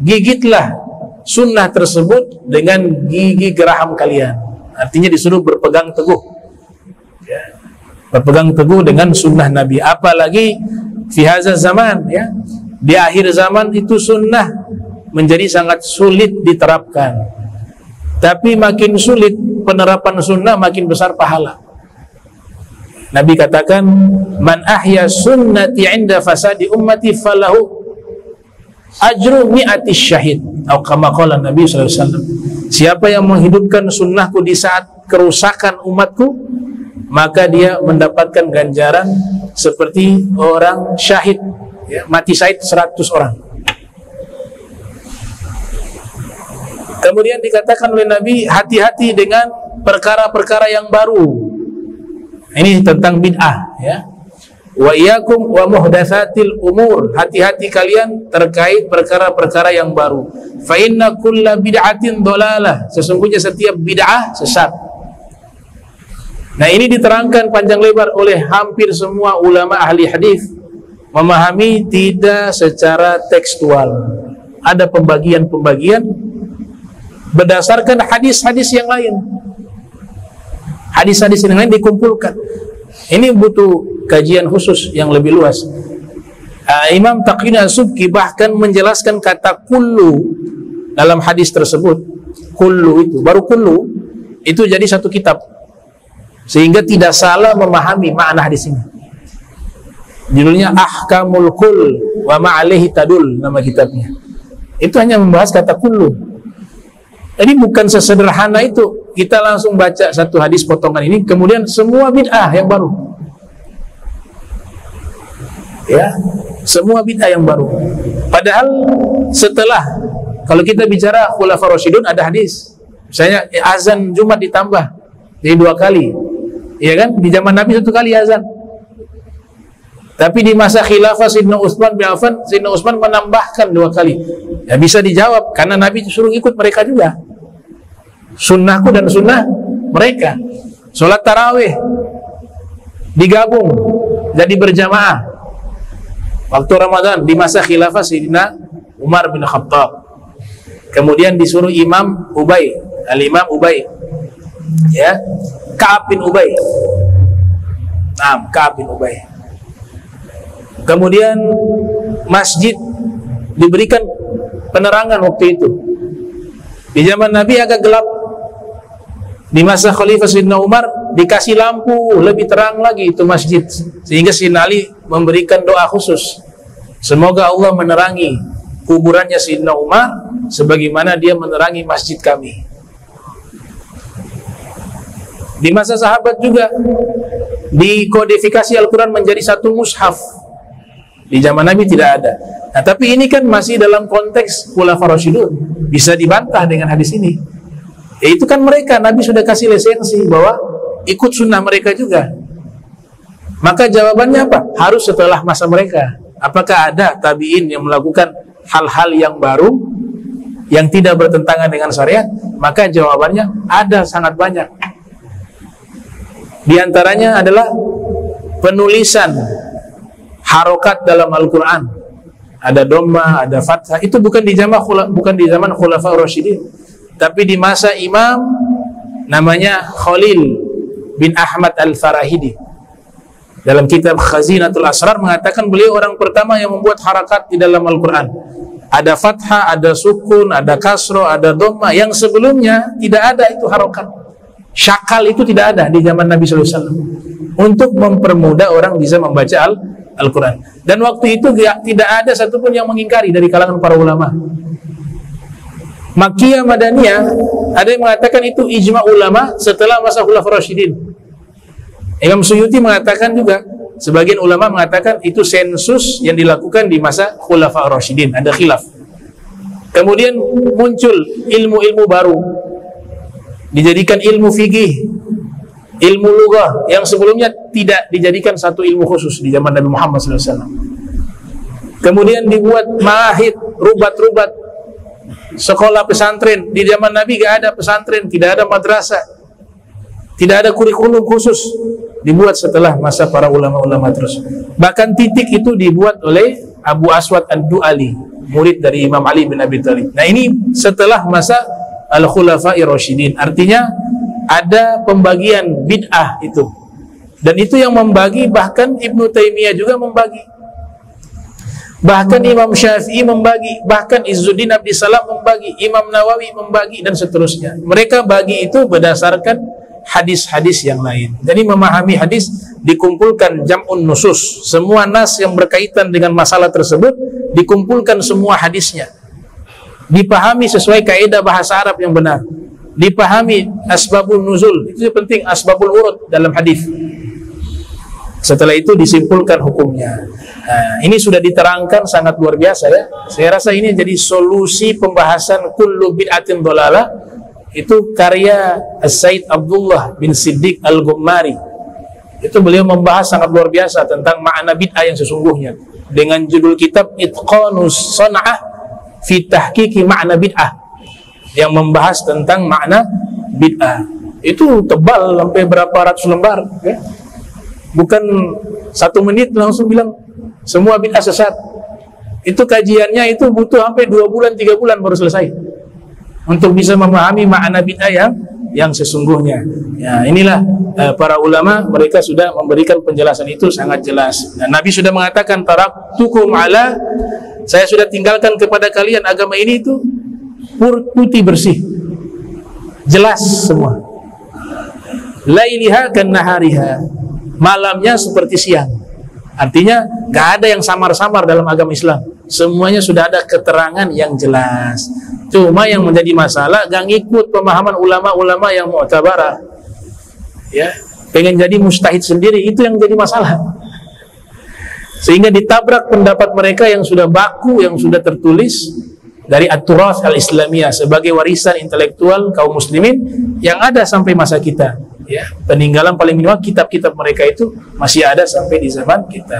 gigitlah sunnah tersebut dengan gigi geraham kalian. Artinya disuruh berpegang teguh, ya, berpegang teguh dengan sunnah Nabi. Apalagi fi hadzal zaman, ya, di akhir zaman itu sunnah menjadi sangat sulit diterapkan. Tapi makin sulit penerapan sunnah, makin besar pahala. Nabi katakan, man ahya sunnati inda fasadi ummati falahu ajru mi'ati syahid, atau kama qala Nabi SAW. Siapa yang menghidupkan sunnahku di saat kerusakan umatku, maka dia mendapatkan ganjaran seperti orang syahid, ya, mati syahid 100 orang. Kemudian dikatakan oleh Nabi, hati-hati dengan perkara-perkara yang baru. Ini tentang bid'ah, ya. Wa iyyakum wa muhdatsatil umur. Hati-hati kalian terkait perkara-perkara yang baru. Fa inna kulla bid'atin dhalalah. Sesungguhnya setiap bid'ah sesat. Nah, ini diterangkan panjang lebar oleh hampir semua ulama ahli hadis. Memahami tidak secara tekstual. Ada pembagian-pembagian berdasarkan hadis-hadis yang lain. Hadis-hadis yang lain dikumpulkan. Ini butuh kajian khusus yang lebih luas. Imam Taqiyuddin As-Subki bahkan menjelaskan kata kullu dalam hadis tersebut. Kullu itu, baru kullu itu jadi satu kitab, sehingga tidak salah memahami makna hadis ini. Judulnya Ahkamul Kull wa ma'alaihi tadul, nama kitabnya. Itu hanya membahas kata kullu. Jadi bukan sesederhana itu kita langsung baca satu hadis potongan ini kemudian semua bid'ah yang baru. Ya, semua bid'ah yang baru. Padahal setelah, kalau kita bicara khulafaur rasyidun ada hadis. Misalnya azan Jumat ditambah jadi 2 kali. Ya kan? Di zaman Nabi 1 kali azan. Tapi di masa khilafah Sayyidina Utsman bin Affan, Sayyidina Utsman menambahkan 2 kali. Ya bisa dijawab karena Nabi suruh ikut mereka juga. Sunnahku dan sunnah mereka. Sholat tarawih digabung jadi berjamaah waktu Ramadan di masa khilafah Sayyidina Umar bin Khattab. Kemudian disuruh Imam Ubay, Al-Imam Ubay, ya, Ka'ab bin Ubay. Ka'ab bin Ubay. Kemudian masjid diberikan penerangan waktu itu. Di zaman Nabi agak gelap. Di masa Khalifah Sayyidina Umar dikasih lampu lebih terang lagi itu masjid. Sehingga Sayyidina Ali memberikan doa khusus. Semoga Allah menerangi kuburannya Sayyidina Umar sebagaimana dia menerangi masjid kami. Di masa sahabat juga dikodifikasi Al-Quran menjadi satu mushaf. Di zaman Nabi tidak ada. Nah, tapi ini kan masih dalam konteks khulafaur rasyidun. Bisa dibantah dengan hadis ini. Ya, itu kan mereka, Nabi sudah kasih lisensi bahwa ikut sunnah mereka juga. Maka jawabannya apa? Harus setelah masa mereka. Apakah ada tabi'in yang melakukan hal-hal yang baru yang tidak bertentangan dengan syariat? Maka jawabannya ada, sangat banyak. Di antaranya adalah penulisan harokat dalam Al-Quran. Ada dhamma, ada fathah. Itu bukan di zaman khulafaur rasyidin, tapi di masa imam namanya Khalil bin Ahmad Al-Farahidi. Dalam kitab Khazinatul Asrar mengatakan beliau orang pertama yang membuat harakat di dalam Al-Quran. Ada fathah, ada sukun, ada kasro, ada dhamma. Yang sebelumnya tidak ada itu harokat. Syakal itu tidak ada di zaman Nabi SAW. Untuk mempermudah orang bisa membaca Al-Quran. Dan waktu itu tidak ada satupun yang mengingkari dari kalangan para ulama. Makkiyah Madaniyah ada yang mengatakan itu ijma ulama setelah masa Khulafaur Rasyidin. Imam Suyuti mengatakan juga, sebagian ulama mengatakan itu sensus yang dilakukan di masa Khulafaur Rasyidin, ada khilaf. Kemudian muncul ilmu-ilmu baru, dijadikan ilmu fikih, ilmu lughah yang sebelumnya tidak dijadikan satu ilmu khusus di zaman Nabi Muhammad SAW. Kemudian dibuat ma'ahid, rubat-rubat, sekolah pesantren. Di zaman Nabi gak ada pesantren, tidak ada madrasah, tidak ada kurikulum khusus. Dibuat setelah masa para ulama-ulama terus. Bahkan titik itu dibuat oleh Abu Aswad Ad-Du'ali, murid dari Imam Ali bin Abi Thalib. Nah ini setelah masa Al-Khulafa'i Rasyidin. Artinya ada pembagian bid'ah itu. Dan itu yang membagi, bahkan Ibnu Taimiyah juga membagi. Bahkan Imam Syafi'i membagi, bahkan Izzuddin Abdissalam membagi, Imam Nawawi membagi, dan seterusnya. Mereka bagi itu berdasarkan hadis-hadis yang lain. Jadi memahami hadis dikumpulkan jam'un nusus. Semua nas yang berkaitan dengan masalah tersebut dikumpulkan semua hadisnya. Dipahami sesuai kaidah bahasa Arab yang benar. Dipahami asbabul nuzul. Itu penting, asbabul urud dalam hadis. Setelah itu disimpulkan hukumnya. Nah, ini sudah diterangkan sangat luar biasa ya. Saya rasa ini jadi solusi pembahasan kullu bid'atin dhalalah. Itu karya Sayyid Abdullah bin Siddiq Al-Ghummari. Itu beliau membahas sangat luar biasa tentang makna bid'ah yang sesungguhnya dengan judul kitab Itqanus San'ah fi Tahqiqi Ma'na Bid'ah, yang membahas tentang makna bid'ah. Itu tebal sampai berapa ratus lembar ya? Bukan 1 menit langsung bilang semua bid'ah sesat. Itu kajiannya itu butuh sampai 2 bulan 3 bulan baru selesai untuk bisa memahami makna bid'ah yang sesungguhnya. Ya, inilah para ulama, mereka sudah memberikan penjelasan itu sangat jelas. Dan Nabi sudah mengatakan, taraktukum ala, saya sudah tinggalkan kepada kalian agama ini itu putih bersih, jelas semua. Lailiha kan nahariha, malamnya seperti siang. Artinya nggak ada yang samar-samar dalam agama Islam. Semuanya sudah ada keterangan yang jelas. Cuma yang menjadi masalah gak ngikut pemahaman ulama-ulama yang mu'tabarah. Ya, pengen jadi mustahid sendiri, itu yang jadi masalah. Sehingga ditabrak pendapat mereka yang sudah baku, yang sudah tertulis dari At-Turath Al-Islamiyah sebagai warisan intelektual kaum muslimin yang ada sampai masa kita. Ya, peninggalan paling minimal kitab-kitab mereka itu masih ada sampai di zaman kita.